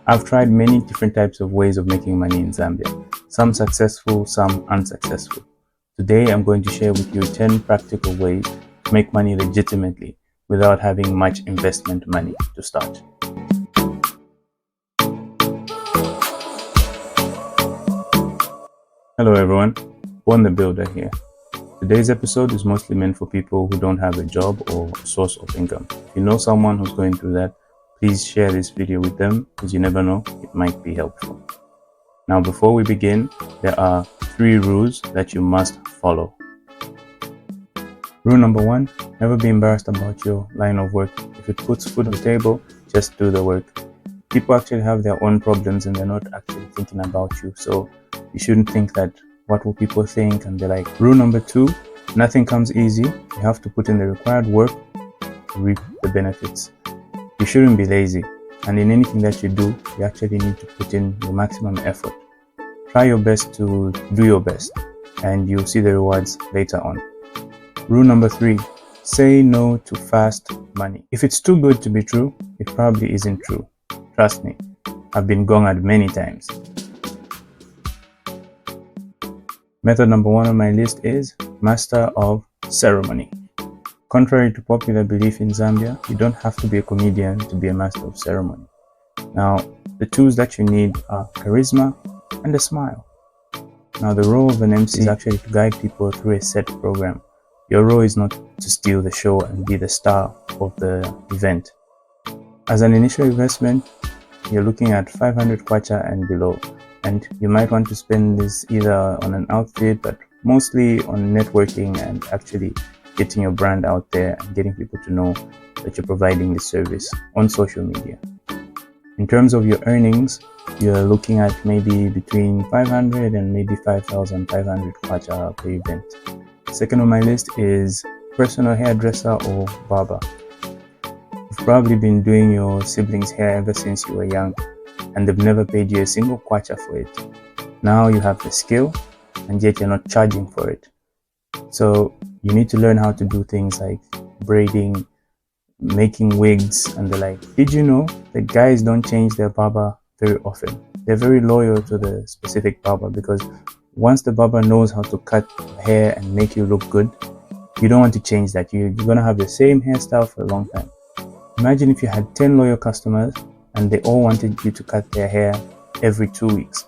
I've tried many different types of ways of making money in Zambia, some successful, some unsuccessful. Today I'm going to share with you 10 practical ways to make money legitimately without having much investment money to start. Hello everyone, Born the Builder here. Today's episode is mostly meant for people who don't have a job or a source of income. If you know someone who's going through that, please share this video with them, because you never know, it might be helpful. Now before we begin, there are 3 rules that you must follow. Rule number 1, never be embarrassed about your line of work. If it puts food on the table, just do the work. People actually have their own problems and they're not actually thinking about you, so you shouldn't think that what will people think and be like. Rule number 2, nothing comes easy. You have to put in the required work to reap the benefits. You shouldn't be lazy, and in anything that you do, you actually need to put in your maximum effort. Try your best to do your best, and you'll see the rewards later on. Rule number 3, say no to fast money. If it's too good to be true, it probably isn't true. Trust me, I've been gonged many times. Method number 1 on my list is master of ceremony. Contrary to popular belief in Zambia, you don't have to be a comedian to be a master of ceremony. Now, the tools that you need are charisma and a smile. Now, the role of an MC is actually to guide people through a set program. Your role is not to steal the show and be the star of the event. As an initial investment, you're looking at 500 kwacha and below, and you might want to spend this either on an outfit, but mostly on networking and actually getting your brand out there and getting people to know that you're providing this service on social media. In terms of your earnings, you're looking at maybe between 500 and maybe 5,500 kwacha per event. Second on my list is personal hairdresser or barber. You've probably been doing your siblings' hair ever since you were young, and they've never paid you a single kwacha for it. Now you have the skill, and yet you're not charging for it. So you need to learn how to do things like braiding, making wigs, and the like. Did you know that guys don't change their barber very often? They're very loyal to the specific barber, because once the barber knows how to cut hair and make you look good, you don't want to change that. You're going to have the same hairstyle for a long time. Imagine if you had 10 loyal customers and they all wanted you to cut their hair every 2 weeks.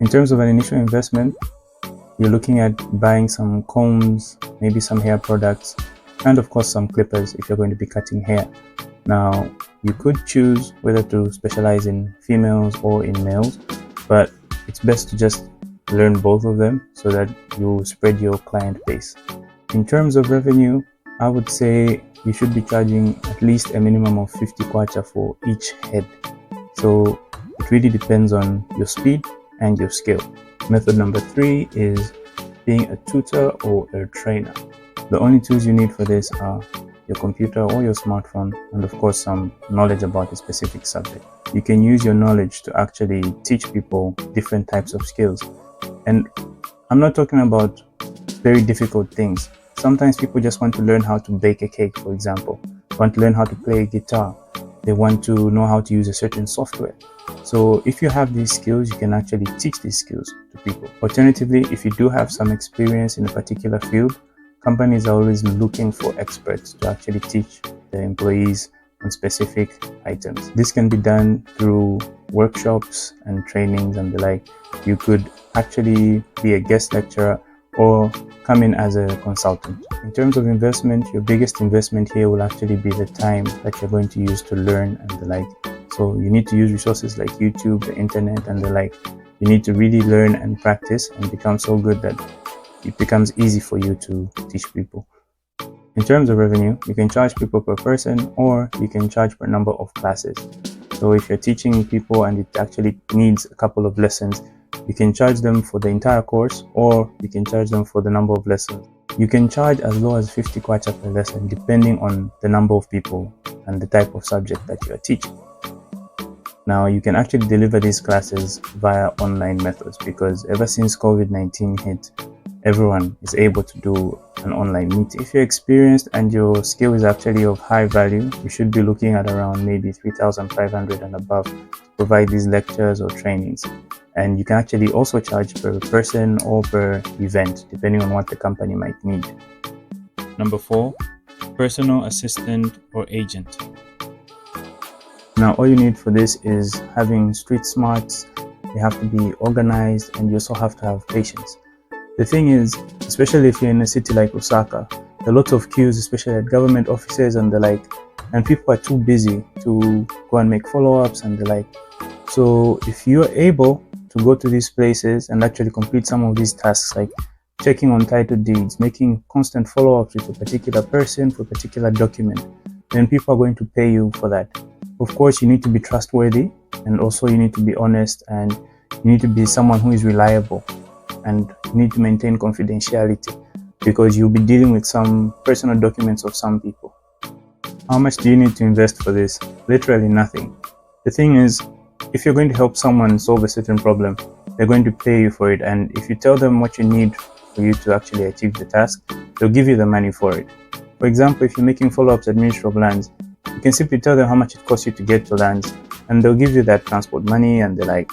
In terms of an initial investment, you're looking at buying some combs, maybe some hair products, and of course some clippers if you're going to be cutting hair. Now, you could choose whether to specialize in females or in males, but it's best to just learn both of them so that you spread your client base. In terms of revenue, I would say you should be charging at least a minimum of 50 kwacha for each head. So it really depends on your speed and your skill. Method number 3 is being a tutor or a trainer. The only tools you need for this are your computer or your smartphone, and of course some knowledge about a specific subject. You can use your knowledge to actually teach people different types of skills. And I'm not talking about very difficult things. Sometimes people just want to learn how to bake a cake, for example. They want to learn how to play a guitar. They want to know how to use a certain software. So if you have these skills, you can actually teach these skills to people. Alternatively, if you do have some experience in a particular field, companies are always looking for experts to actually teach their employees on specific items. This can be done through workshops and trainings and the like. You could actually be a guest lecturer or come in as a consultant. In terms of investment, your biggest investment here will actually be the time that you're going to use to learn and the like. So you need to use resources like YouTube, the internet, and the like. You need to really learn and practice and become so good that it becomes easy for you to teach people. In terms of revenue, you can charge people per person, or you can charge per number of classes. So if you're teaching people and it actually needs a couple of lessons, you can charge them for the entire course, or you can charge them for the number of lessons. You can charge as low as 50 kwacha per lesson, depending on the number of people and the type of subject that you are teaching. Now, you can actually deliver these classes via online methods, because ever since COVID-19 hit, everyone is able to do an online meeting. If you're experienced and your skill is actually of high value, you should be looking at around maybe 3,500 and above provide these lectures or trainings. And you can actually also charge per person or per event, depending on what the company might need. Number 4, personal assistant or agent. Now, all you need for this is having street smarts. You have to be organized, and you also have to have patience. The thing is, especially if you're in a city like Osaka, there are lots of queues, especially at government offices and the like, and people are too busy to go and make follow-ups and the like. So if you're able to go to these places and actually complete some of these tasks, like checking on title deeds, making constant follow-ups with a particular person for a particular document, then people are going to pay you for that. Of course, you need to be trustworthy, and also you need to be honest, and you need to be someone who is reliable, and you need to maintain confidentiality, because you'll be dealing with some personal documents of some people. How much do you need to invest for this? Literally nothing. The thing is, if you're going to help someone solve a certain problem, they're going to pay you for it, and if you tell them what you need for you to actually achieve the task, they'll give you the money for it. For example, if you're making follow-ups at Ministry of Lands, you can simply tell them how much it costs you to get to lands, and they'll give you that transport money and the like.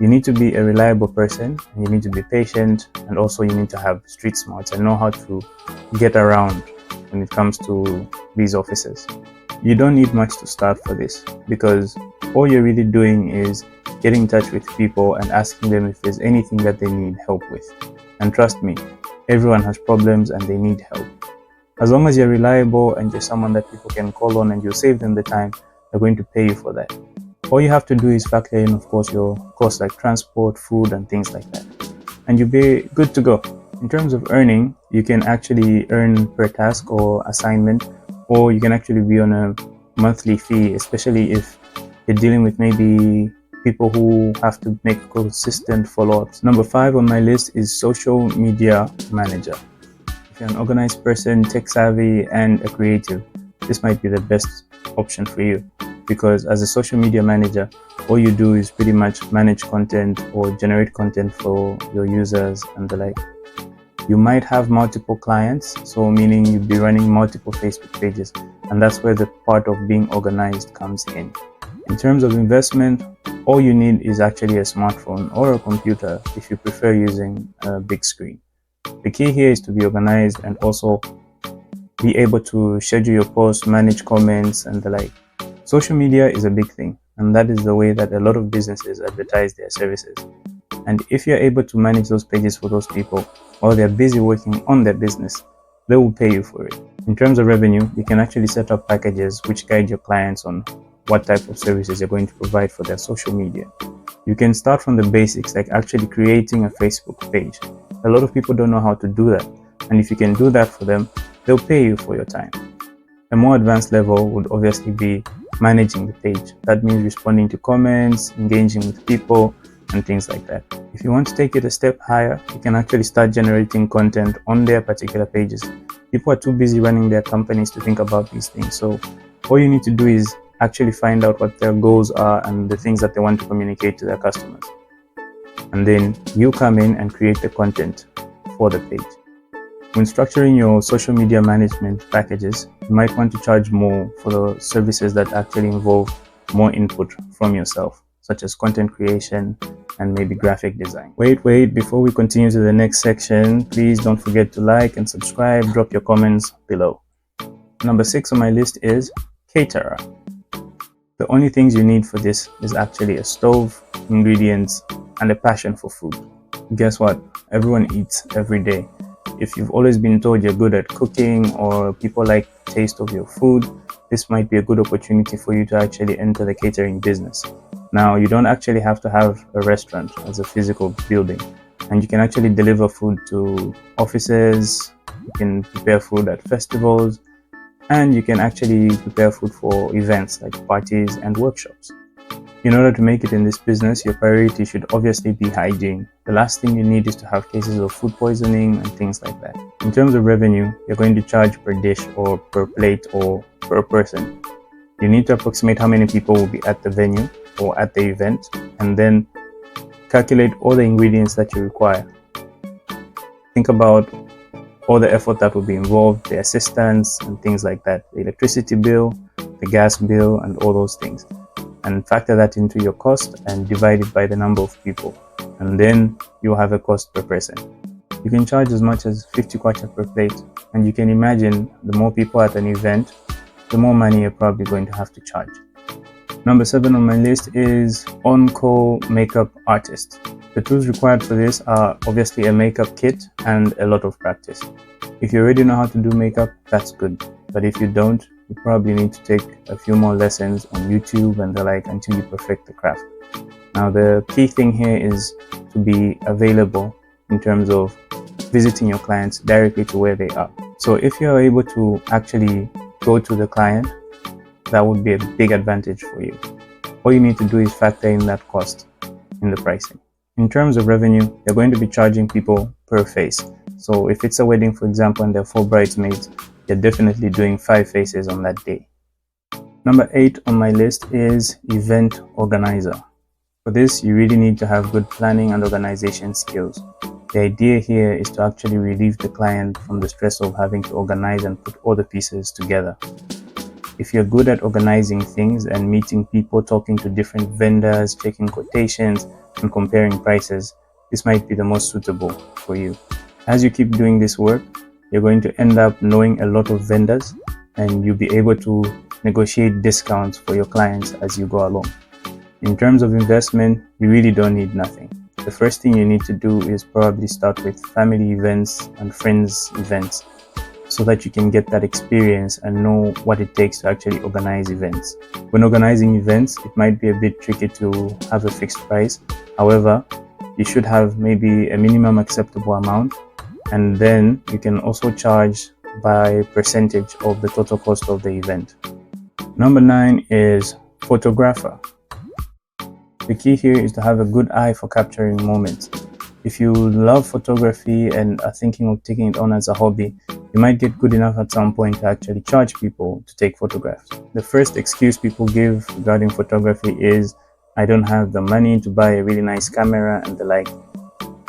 You need to be a reliable person, and you need to be patient, and also you need to have street smarts and know how to get around when it comes to these offices. You don't need much to start for this, because all you're really doing is getting in touch with people and asking them if there's anything that they need help with. And trust me, everyone has problems and they need help. As long as you're reliable and you're someone that people can call on and you save them the time, they're going to pay you for that. All you have to do is factor in, of course, your costs like transport, food, and things like that, and you'll be good to go. In terms of earning, you can actually earn per task or assignment, or you can actually be on a monthly fee, especially if you're dealing with maybe people who have to make consistent follow-ups. Number 5 on my list is social media manager. If you're an organized person, tech savvy, and a creative, this might be the best option for you, because as a social media manager, all you do is pretty much manage content or generate content for your users and the like. You might have multiple clients, so meaning you'd be running multiple Facebook pages, and that's where the part of being organized comes in. In terms of investment, all you need is actually a smartphone or a computer if you prefer using a big screen. The key here is to be organized and also be able to schedule your posts, manage comments, and the like. Social media is a big thing, and that is the way that a lot of businesses advertise their services. And if you're able to manage those pages for those people while they're busy working on their business, they will pay you for it. In terms of revenue, you can actually set up packages which guide your clients on what type of services you're going to provide for their social media. You can start from the basics, like actually creating a Facebook page. A lot of people don't know how to do that, and if you can do that for them, they'll pay you for your time. A more advanced level would obviously be managing the page. That means responding to comments, engaging with people, and things like that. If you want to take it a step higher, you can actually start generating content on their particular pages. People are too busy running their companies to think about these things, so all you need to do is actually find out what their goals are and the things that they want to communicate to their customers. And then you come in and create the content for the page. When structuring your social media management packages, you might want to charge more for the services that actually involve more input from yourself, such as content creation and maybe graphic design. Wait, before we continue to the next section, please don't forget to like and subscribe, drop your comments below. Number 6 on my list is caterer. The only things you need for this is actually a stove, ingredients, and a passion for food. Guess what? Everyone eats every day. If you've always been told you're good at cooking or people like the taste of your food, this might be a good opportunity for you to actually enter the catering business. Now, you don't actually have to have a restaurant as a physical building, and you can actually deliver food to offices, you can prepare food at festivals, and you can actually prepare food for events like parties and workshops. In order to make it in this business, your priority should obviously be hygiene. The last thing you need is to have cases of food poisoning and things like that. In terms of revenue, you're going to charge per dish or per plate or per person. You need to approximate how many people will be at the venue or at the event, and then calculate all the ingredients that you require. Think about all the effort that will be involved, the assistance and things like that, the electricity bill, the gas bill, and all those things. and factor that into your cost and divide it by the number of people, and then you'll have a cost per person. You can charge as much as 50 kwacha per plate, and you can imagine the more people at an event, the more money you're probably going to have to charge. Number 7 on my list is on-call makeup artist. The tools required for this are obviously a makeup kit and a lot of practice. If you already know how to do makeup, that's good. But if you don't, you probably need to take a few more lessons on YouTube and the like until you perfect the craft. Now, the key thing here is to be available in terms of visiting your clients directly to where they are. So if you're able to actually go to the client, that would be a big advantage for you. All you need to do is factor in that cost in the pricing. In terms of revenue, you're going to be charging people per face. So if it's a wedding, for example, and there are 4 bridesmaids, you're definitely doing 5 faces on that day. Number 8 on my list is event organizer. For this, you really need to have good planning and organization skills. The idea here is to actually relieve the client from the stress of having to organize and put all the pieces together. If you're good at organizing things and meeting people, talking to different vendors, checking quotations, and comparing prices, this might be the most suitable for you. As you keep doing this work, you're going to end up knowing a lot of vendors, and you'll be able to negotiate discounts for your clients as you go along. In terms of investment, you really don't need nothing. The first thing you need to do is probably start with family events and friends events, so that you can get that experience and know what it takes to actually organize events. When organizing events, it might be a bit tricky to have a fixed price. However, you should have maybe a minimum acceptable amount, and then you can also charge by percentage of the total cost of the event. Number 9 is photographer. The key here is to have a good eye for capturing moments. If you love photography and are thinking of taking it on as a hobby, you might get good enough at some point to actually charge people to take photographs. The first excuse people give regarding photography is, I don't have the money to buy a really nice camera and the like.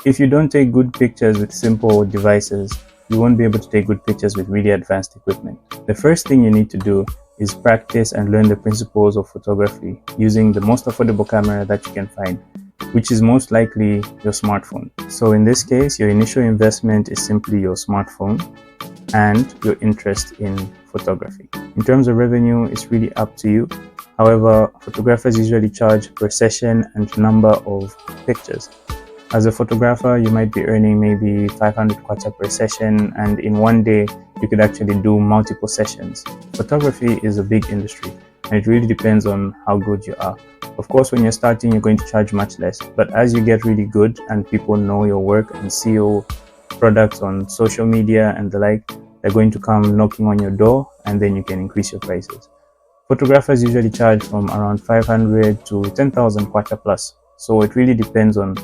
If you don't take good pictures with simple devices, you won't be able to take good pictures with really advanced equipment. The first thing you need to do is practice and learn the principles of photography using the most affordable camera that you can find, which is most likely your smartphone. So in this case, your initial investment is simply your smartphone and your interest in photography. In terms of revenue, it's really up to you. However, photographers usually charge per session and number of pictures. As a photographer, you might be earning maybe 500 kwacha per session, and in one day, you could actually do multiple sessions. Photography is a big industry, and it really depends on how good you are. Of course, when you're starting, you're going to charge much less, but as you get really good and people know your work and see your products on social media and the like, they're going to come knocking on your door, and then you can increase your prices. Photographers usually charge from around 500 to 10,000 kwacha plus, so it really depends on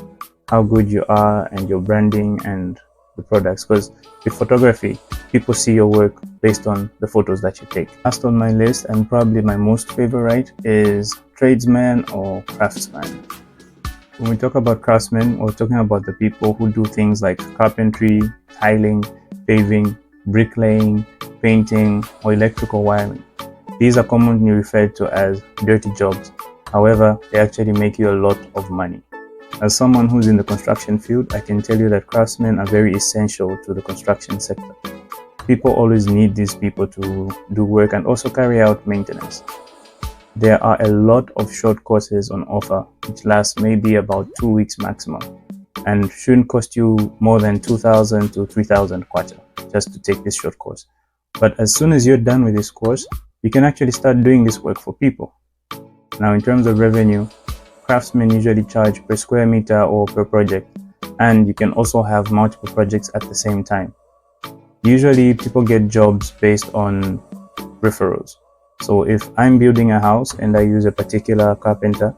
how good you are and your branding and the products, because with photography, people see your work based on the photos that you take. Last on my list, and probably my most favorite, is tradesman or craftsman. When we talk about craftsmen, we're talking about the people who do things like carpentry, tiling, paving, bricklaying, painting, or electrical wiring. These are commonly referred to as dirty jobs. However, they actually make you a lot of money. As someone who's in the construction field, I can tell you that craftsmen are very essential to the construction sector. People always need these people to do work and also carry out maintenance. There are a lot of short courses on offer, which last maybe about 2 weeks maximum, and shouldn't cost you more than 2,000 to 3,000 kwacha just to take this short course. But as soon as you're done with this course, you can actually start doing this work for people. Now, in terms of revenue, craftsmen usually charge per square meter or per project, and you can also have multiple projects at the same time. Usually, people get jobs based on referrals. So if I'm building a house and I use a particular carpenter,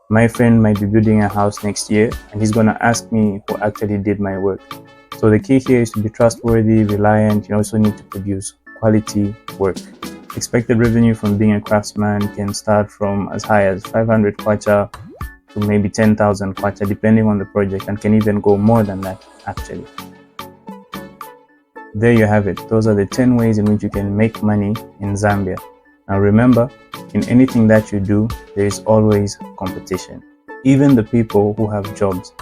my friend might be building a house next year and he's going to ask me who actually did my work. So the key here is to be trustworthy, reliant. You also need to produce quality work. Expected revenue from being a craftsman can start from as high as 500 kwacha to maybe 10,000 kwacha depending on the project, and can even go more than that actually. There you have it. Those are the 10 ways in which you can make money in Zambia. Now remember, in anything that you do, there is always competition. Even the people who have jobs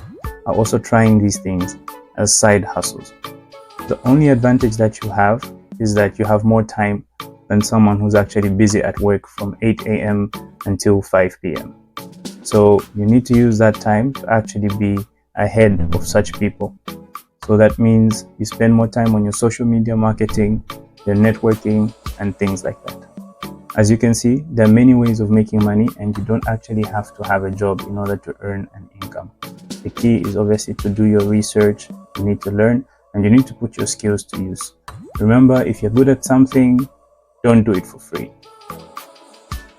are also trying these things as side hustles. The only advantage that you have is that you have more time than someone who's actually busy at work from 8 a.m. until 5 p.m. So you need to use that time to actually be ahead of such people. So that means you spend more time on your social media marketing, your networking, and things like that. As you can see, there are many ways of making money, and you don't actually have to have a job in order to earn an income. The key is obviously to do your research, you need to learn, and you need to put your skills to use. Remember, if you're good at something, don't do it for free.